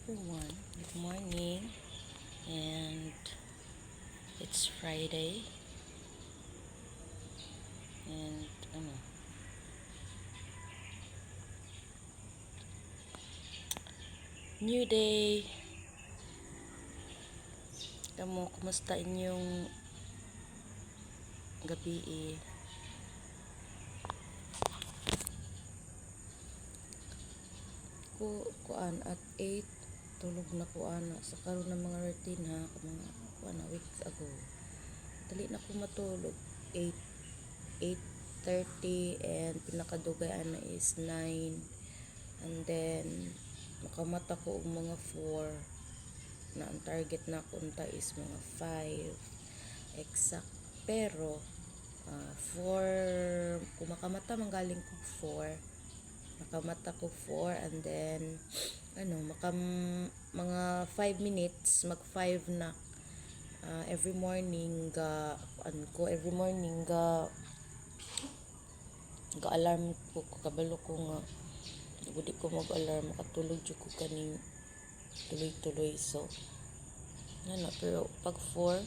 everyone, good morning, and it's Friday, and new day. Kamu, kumusta inyong gabi? Kuan at 8 tulog na ko ana sa karon ng mga routine ha, mga kuan weeks ago. Dali na ko matulog 8:30 and pinakadugay ana is 9, and then makamata ko og mga 4 na ang target na kunta is mga 5 exact, pero 4 kung makamata manggaling ko 4, nakamata ko 4, and then mga 5 minutes mag 5 na. Every morning ga alarm ko kabalo ko nga budi ko mag alarm makatulog jud ko kaning tuloy-tuloy. So pero pag 4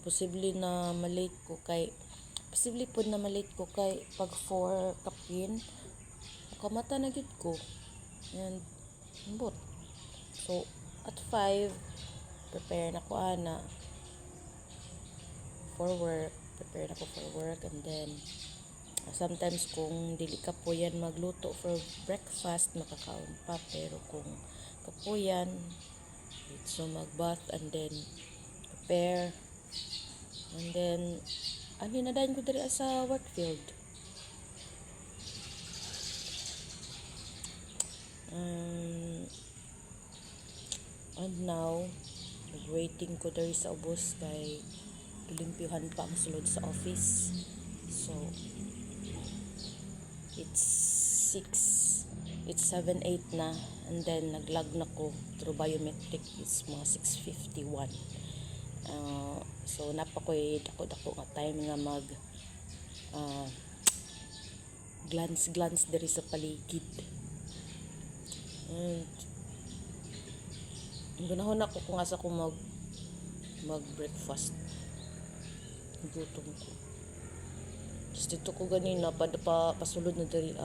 posible na malate ko kay pag 4 kapin makamata na gid ko and ambot. So at 5 prepare na ko ana for work, and then sometimes kung dili ka po yan magluto for breakfast makakaon pa, pero kung kapuyan so magbath and then prepare, and then na dahil ko diri sa work field. And now waiting ko diri sa ubos kay limpyuhan pa ang sulod sa office. So it's 7:08 na, and then naglag na ko through biometric is mga 6:51. So napakoy dako nga time nga mag glance diri sa paligid. And gunahon ako kung asa ko mag breakfast. Gutom ko. Just dito ko ganina pasulod na diri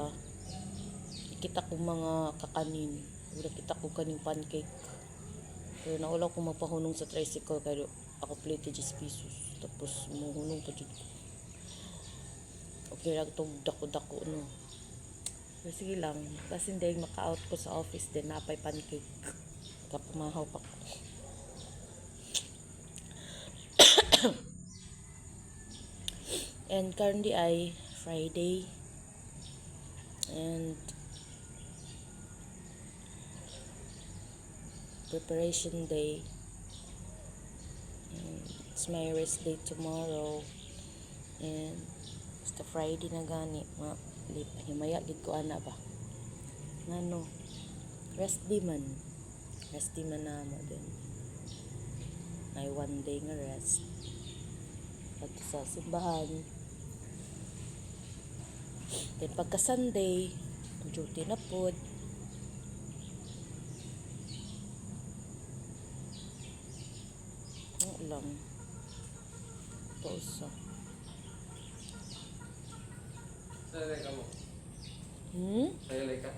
ikita ko mga kakanin. Kita ko kaning pancake. Pero naulaw ko magpahunong sa tricycle kaya ako plate 10 pesos. Tapos muhunong pa dyan ko. Okay lang itong dako-dako no. Pero sige lang. Kasi hindi maka-out ko sa office din. Napay pancake. Kapamahaw pa ko. And currently ay Friday. And preparation day. And it's my rest day tomorrow. And basta Friday na gani. Himaya gid ko ana ba. Ngano? Rest day man na mo din. Ay one day nga rest. At sa simbahan. Then pagka Sunday, duty na pod. Lang. Pausa. Sayalay ka mo? Sayalay ka?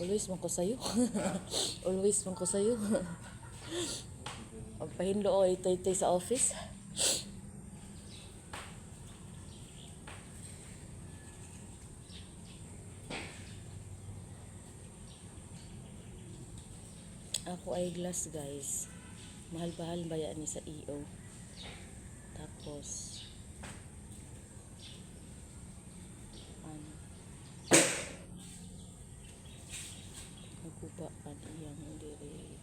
Always man ko sa'yo. Always man ko sa'yo. Pagpahinlo o itoy sa office. Ako ay glass guys. Mahal-bahal ba yan ni sa EO. Tapos naguba ka niyang diri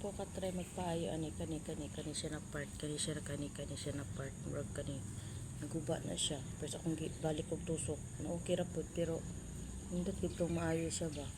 po ka try magpaayo kani siya na part, siya na part murag kani naguba na siya, pero sa akong balik og tusok na okay ra pud, pero nindot gid maayo siya ba.